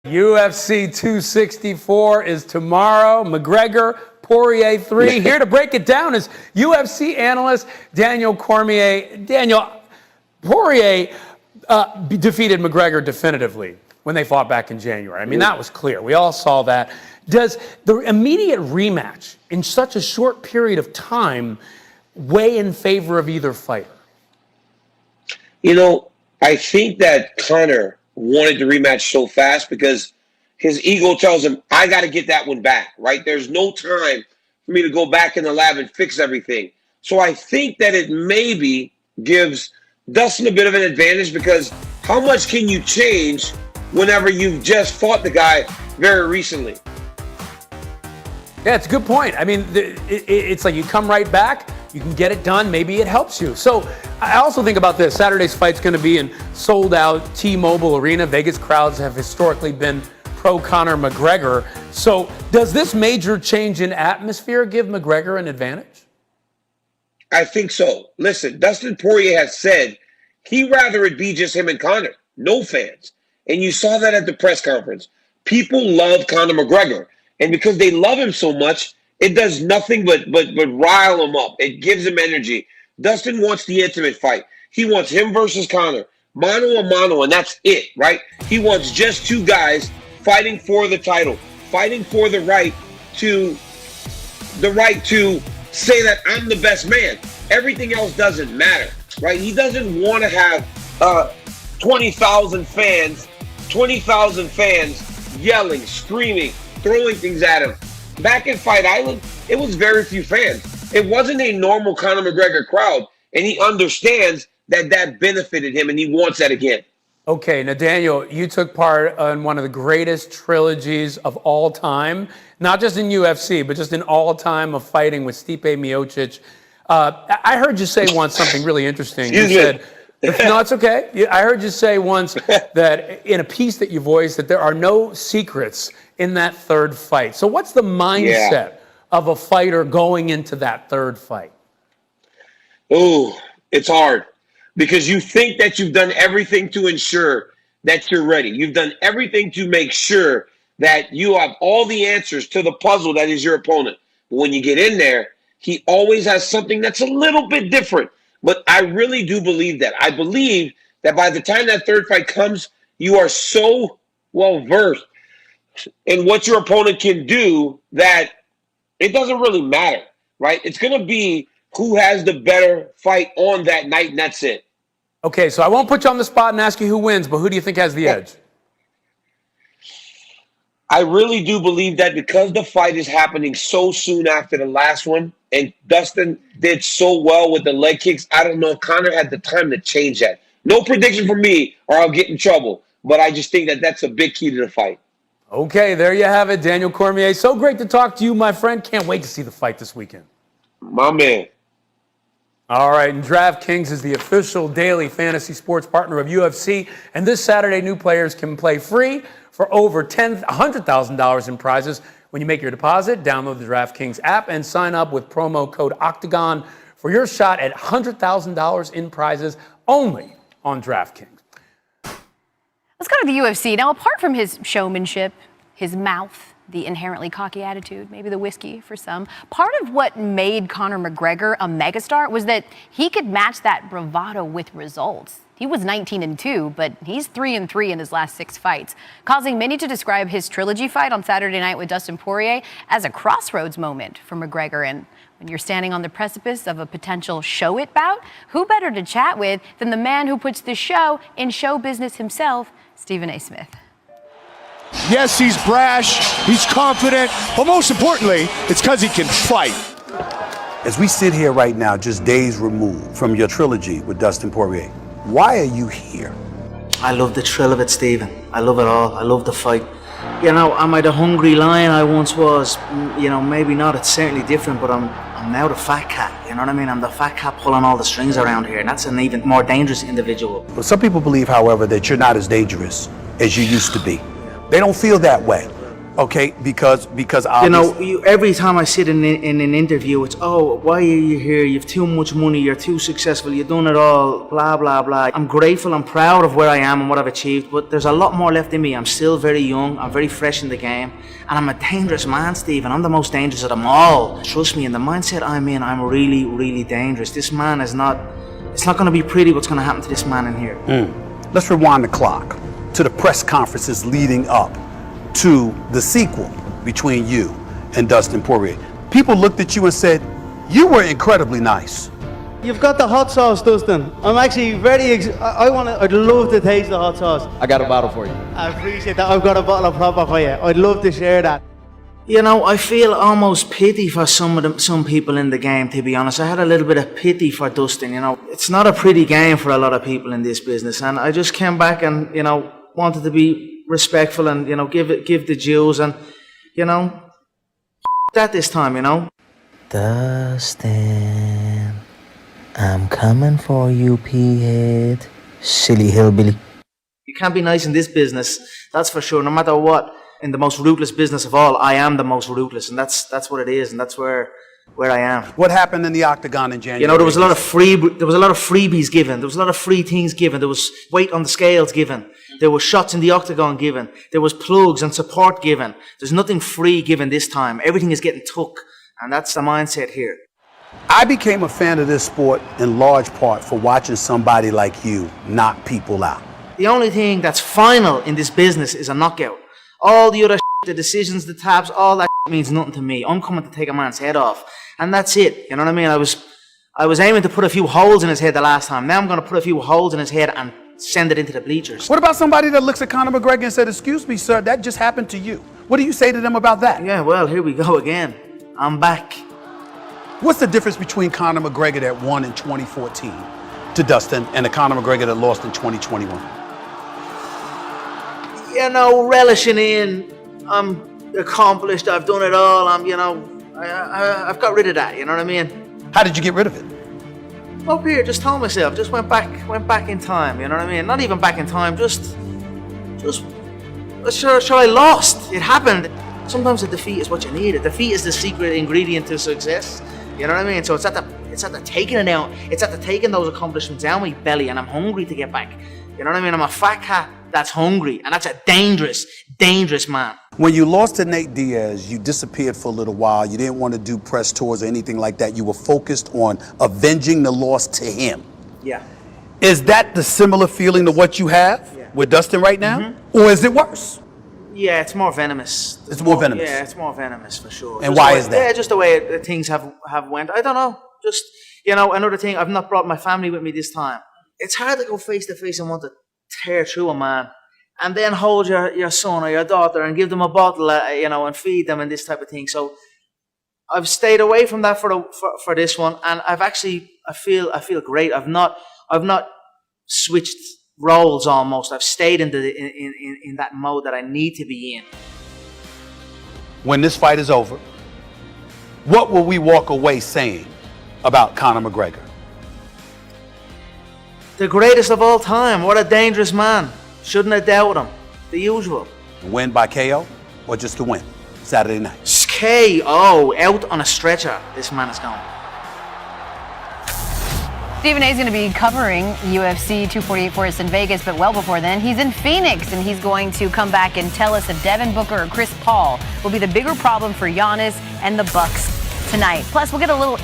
UFC 264 is tomorrow. McGregor, Poirier 3. Here to break it down is UFC analyst Daniel Cormier. Daniel, Poirier defeated McGregor definitively when they fought back in January. I mean, that was clear. We all saw that. Does the immediate rematch in such a short period of time weigh in favor of either fighter? You know, I think that Conor wanted the rematch so fast because his ego tells him, I got to get that one back, right? There's no time for me to go back in the lab and fix everything. So I think that it maybe gives Dustin a bit of an advantage because how much can you change whenever you've just fought the guy very recently? Yeah, it's a good point. I mean, it's like you come right back, you can get it done, maybe it helps you. So I also think about this. Saturday's fight's going to be in sold-out T-Mobile Arena. Vegas crowds have historically been pro-Conor McGregor. So does this major change in atmosphere give McGregor an advantage? I think so. Listen, Dustin Poirier has said he'd rather it be just him and Conor, no fans. And you saw that at the press conference. People love Conor McGregor. And because they love him so much, it does nothing but rile him up. It gives him energy. Dustin wants the intimate fight. He wants him versus Conor, mano a mano, and that's it, right? He wants just two guys fighting for the title, fighting for the right to say that I'm the best man. Everything else doesn't matter, right? He doesn't want to have 20,000 fans yelling, screaming, throwing things at him. Back in Fight Island, it was very few fans. It wasn't a normal Conor McGregor crowd, and he understands that benefited him, and he wants that again. Okay, now Daniel, you took part in one of the greatest trilogies of all time, not just in UFC, but just in all time of fighting with Stipe Miocic. I heard you say once something really interesting. You said, no, it's okay. I heard you say once that in a piece that you voiced that there are no secrets in that third fight. So what's the mindset of a fighter going into that third fight? Oh, it's hard because you think that you've done everything to ensure that you're ready. You've done everything to make sure that you have all the answers to the puzzle that is your opponent. But when you get in there, he always has something that's a little bit different. But I really do believe that. I believe that by the time that third fight comes, you are so well versed in what your opponent can do that it doesn't really matter, right? It's going to be who has the better fight on that night, and that's it. Okay, so I won't put you on the spot and ask you who wins, but who do you think has the edge? I really do believe that because the fight is happening so soon after the last one, and Dustin did so well with the leg kicks, I don't know if Conor had the time to change that. No prediction for me, or I'll get in trouble. But I just think that that's a big key to the fight. Okay, there you have it, Daniel Cormier. So great to talk to you, my friend. Can't wait to see the fight this weekend. My man. All right, and DraftKings is the official daily fantasy sports partner of UFC. And this Saturday, new players can play free for over $100,000 in prizes. When you make your deposit, download the DraftKings app and sign up with promo code OCTAGON for your shot at $100,000 in prizes only on DraftKings. Let's go to the UFC. Now, apart from his showmanship, his mouth, the inherently cocky attitude, maybe the whiskey for some, part of what made Conor McGregor a megastar was that he could match that bravado with results. He was 19-2, but he's 3-3 in his last 6 fights, causing many to describe his trilogy fight on Saturday night with Dustin Poirier as a crossroads moment for McGregor. And when you're standing on the precipice of a potential show-it bout, who better to chat with than the man who puts the show in show business himself, Stephen A. Smith. Yes, he's brash, he's confident, but most importantly, it's because he can fight. As we sit here right now, just days removed from your trilogy with Dustin Poirier, why are you here? I love the thrill of it, Stephen. I love it all. I love the fight. You know, am I the hungry lion I once was? You know, maybe not. It's certainly different, but I'm now the fat cat. You know what I mean? I'm the fat cat pulling all the strings around here, and that's an even more dangerous individual. Well, some people believe, however, that you're not as dangerous as you used to be. They don't feel that way. Okay, because You know, every time I sit in an interview, it's, oh, why are you here? You've too much money, you're too successful, you've done it all, blah, blah, blah. I'm grateful, I'm proud of where I am and what I've achieved, but there's a lot more left in me. I'm still very young, I'm very fresh in the game, and I'm a dangerous man, Stephen. I'm the most dangerous of them all. Trust me, in the mindset I'm in, I'm really, really dangerous. This man is not, it's not going to be pretty what's going to happen to this man in here. Let's rewind the clock to the press conferences leading up to the sequel between you and Dustin Poirier. People looked at you and said, you were incredibly nice. You've got the hot sauce, Dustin. I'm actually I'd love to taste the hot sauce. I got a bottle for you. I appreciate that. I've got a bottle of proper for you. I'd love to share that. You know, I feel almost pity for some people in the game, to be honest. I had a little bit of pity for Dustin, you know. It's not a pretty game for a lot of people in this business, and I just came back and, you know, wanted to be respectful and, you know, give the dues, and, you know, that this time, you know. Dustin, I'm coming for you, P-head. Silly hillbilly. You can't be nice in this business, that's for sure. No matter what, in the most ruthless business of all, I am the most ruthless, and that's what it is, and that's where I am. What happened in the octagon in January? You know, there was a lot of freebies given. There was a lot of free things given. There was weight on the scales given. There were shots in the octagon given. There was plugs and support given. There's nothing free given this time. Everything is getting took, and that's the mindset here. I became a fan of this sport in large part for watching somebody like you knock people out. The only thing that's final in this business is a knockout. All the other the decisions, the taps, all that means nothing to me. I'm coming to take a man's head off, and that's it. You know what I mean? I was aiming to put a few holes in his head the last time. Now I'm going to put a few holes in his head and send it into the bleachers. What about somebody that looks at Conor McGregor and said, excuse me, sir, that just happened to you? What do you say to them about that? Yeah, well, here we go again. I'm back. What's the difference between Conor McGregor that won in 2014 to Dustin and the Conor McGregor that lost in 2021? You know, relishing in, I'm accomplished, I've done it all, I've got rid of that, you know what I mean? How did you get rid of it? Up here, just told myself, just went back in time, you know what I mean? Not even back in time, just sure I lost. It happened. Sometimes a defeat is what you need. A defeat is the secret ingredient to success. You know what I mean? So it's at the taking it out. It's at the taking those accomplishments down my belly, and I'm hungry to get back. You know what I mean? I'm a fat cat that's hungry, and that's a dangerous, dangerous man. When you lost to Nate Diaz, you disappeared for a little while. You didn't want to do press tours or anything like that. You were focused on avenging the loss to him. Yeah. Is that the similar feeling to what you have with Dustin right now? Or is it worse? Yeah, it's more venomous. It's more venomous? Yeah, it's more venomous for sure. And just why is that? Yeah, just the way things have went. I don't know. Just, you know, another thing, I've not brought my family with me this time. It's hard to go face to face and want to tear through a man and then hold your son or your daughter and give them a bottle, and feed them and this type of thing. So I've stayed away from that for this one, and I feel great. I've not switched roles almost. I've stayed in that mode that I need to be in. When this fight is over, what will we walk away saying about Conor McGregor? The greatest of all time. What a dangerous man. Shouldn't have doubted him. The usual. Win by KO or just to win Saturday night? KO, out on a stretcher. This man is going. Stephen A is going to be covering UFC 248 for us in Vegas, but well before then, he's in Phoenix, and he's going to come back and tell us if Devin Booker or Chris Paul will be the bigger problem for Giannis and the Bucks tonight. Plus, we'll get a little